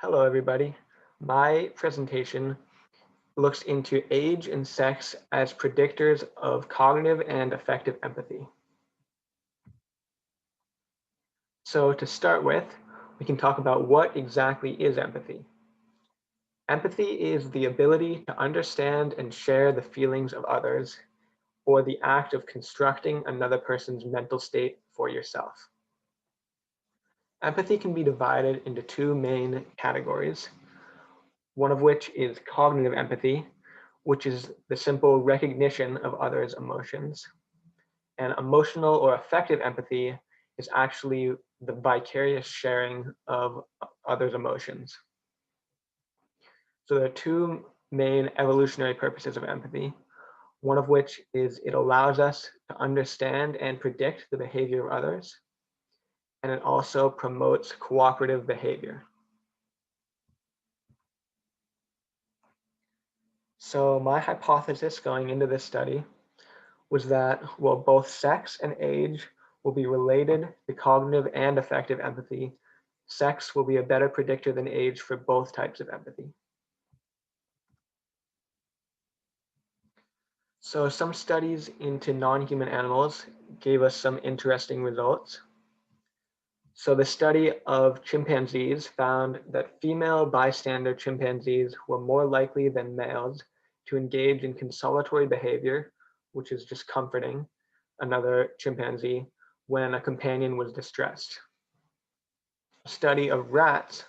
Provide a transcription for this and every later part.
Hello, everybody. My presentation looks into age and sex as predictors of cognitive and affective empathy. So to start with, we can talk about what exactly is empathy. Empathy is the ability to understand and share the feelings of others, or the act of constructing another person's mental state for yourself. Empathy can be divided into two main categories, one of which is cognitive empathy, which is the simple recognition of others' emotions. And emotional or affective empathy is actually the vicarious sharing of others' emotions. So there are two main evolutionary purposes of empathy, one of which is it allows us to understand and predict the behavior of others, and it also promotes cooperative behavior. So my hypothesis going into this study was that, well, both sex and age will be related to cognitive and affective empathy. Sex will be a better predictor than age for both types of empathy. So some studies into non-human animals gave us some interesting results. So the study of chimpanzees found that female bystander chimpanzees were more likely than males to engage in consolatory behavior, which is just comforting another chimpanzee when a companion was distressed. A study of rats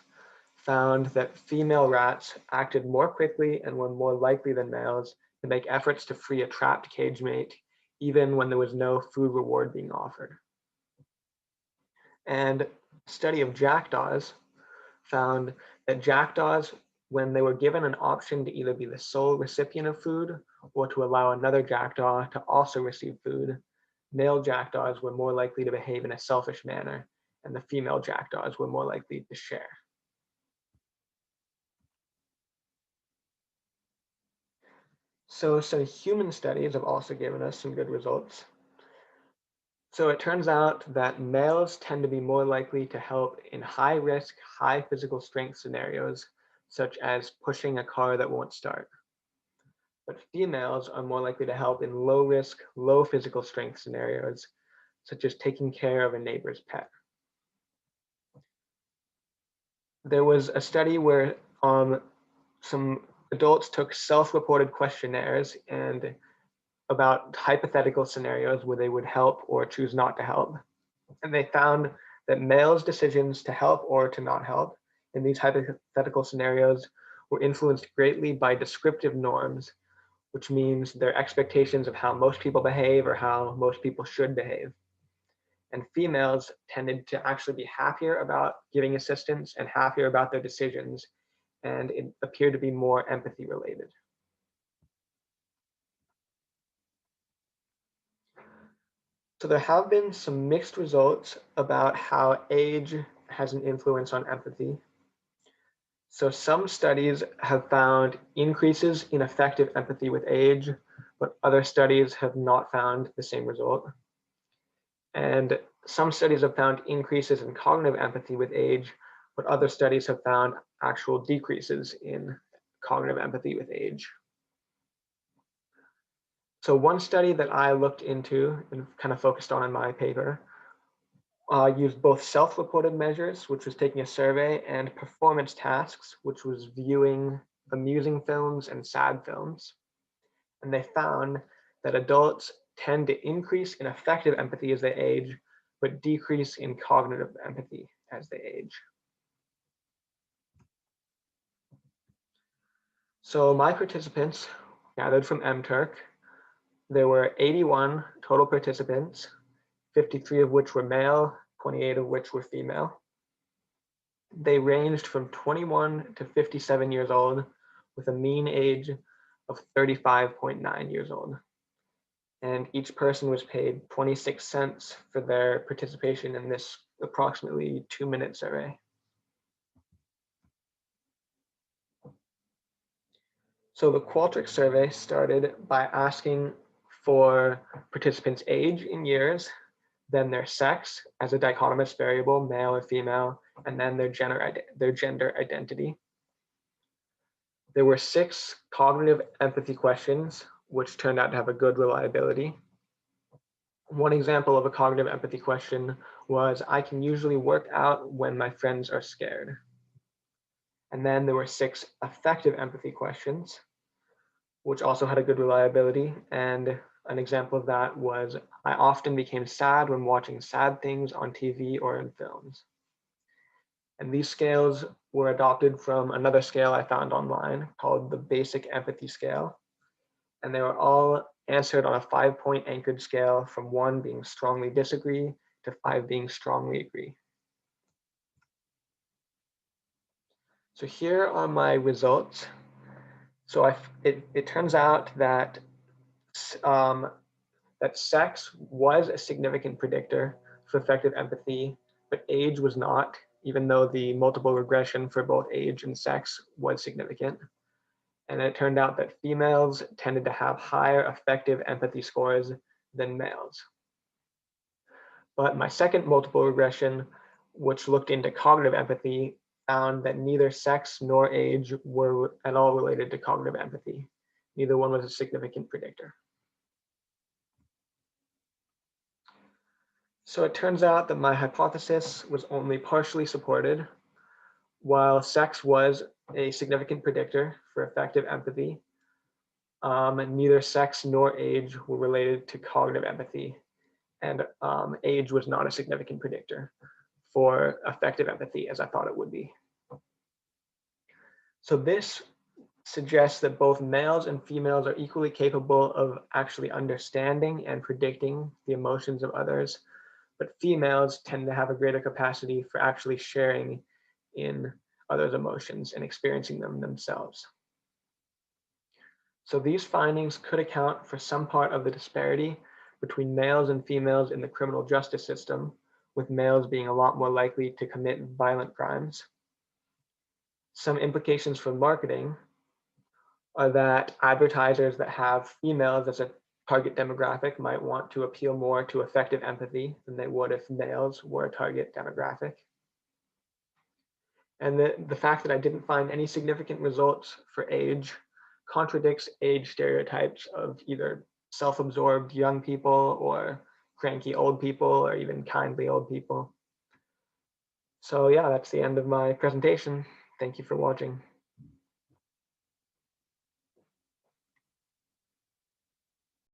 found that female rats acted more quickly and were more likely than males to make efforts to free a trapped cage mate, even when there was no food reward being offered. And a study of jackdaws found that jackdaws, when they were given an option to either be the sole recipient of food or to allow another jackdaw to also receive food, male jackdaws were more likely to behave in a selfish manner, and the female jackdaws were more likely to share. So some human studies have also given us some good results. So it turns out that males tend to be more likely to help in high risk, high physical strength scenarios, such as pushing a car that won't start. But females are more likely to help in low risk, low physical strength scenarios, such as taking care of a neighbor's pet. There was a study where some adults took self-reported questionnaires and about hypothetical scenarios where they would help or choose not to help. And they found that males' decisions to help or to not help in these hypothetical scenarios were influenced greatly by descriptive norms, which means their expectations of how most people behave or how most people should behave. And females tended to actually be happier about giving assistance and happier about their decisions, and it appeared to be more empathy related. So there have been some mixed results about how age has an influence on empathy. So some studies have found increases in affective empathy with age, but other studies have not found the same result. And some studies have found increases in cognitive empathy with age, but other studies have found actual decreases in cognitive empathy with age. So one study that I looked into and kind of focused on in my paper used both self-reported measures, which was taking a survey, and performance tasks, which was viewing amusing films and sad films. And they found that adults tend to increase in affective empathy as they age, but decrease in cognitive empathy as they age. So my participants gathered from MTurk. There were 81 total participants, 53 of which were male, 28 of which were female. They ranged from 21 to 57 years old with a mean age of 35.9 years old. And each person was paid 26 cents for their participation in this approximately 2-minute survey. So the Qualtrics survey started by asking for participants' age in years, then their sex as a dichotomous variable, male or female, and then their gender identity. There were 6 cognitive empathy questions, which turned out to have a good reliability. One example of a cognitive empathy question was, I can usually work out when my friends are scared. And then there were 6 affective empathy questions, which also had a good reliability. And an example of that was, I often became sad when watching sad things on TV or in films. And these scales were adopted from another scale I found online called the Basic Empathy Scale. And they were all answered on a 5-point anchored scale, from 1 being strongly disagree to 5 being strongly agree. So here are my results. So it turns out that that sex was a significant predictor for effective empathy, but age was not, even though the multiple regression for both age and sex was significant. And it turned out that females tended to have higher effective empathy scores than males. But my second multiple regression, which looked into cognitive empathy, found that neither sex nor age were at all related to cognitive empathy. Neither one was a significant predictor. So it turns out that my hypothesis was only partially supported. While sex was a significant predictor for effective empathy, neither sex nor age were related to cognitive empathy, and age was not a significant predictor for effective empathy, as I thought it would be. So this suggests that both males and females are equally capable of actually understanding and predicting the emotions of others, but females tend to have a greater capacity for actually sharing in others' emotions and experiencing them themselves. So these findings could account for some part of the disparity between males and females in the criminal justice system, with males being a lot more likely to commit violent crimes. Some implications for marketing are that advertisers that have females as a target demographic might want to appeal more to effective empathy than they would if males were a target demographic. And the fact that I didn't find any significant results for age contradicts age stereotypes of either self-absorbed young people or cranky old people or even kindly old people. So yeah, that's the end of my presentation. Thank you for watching.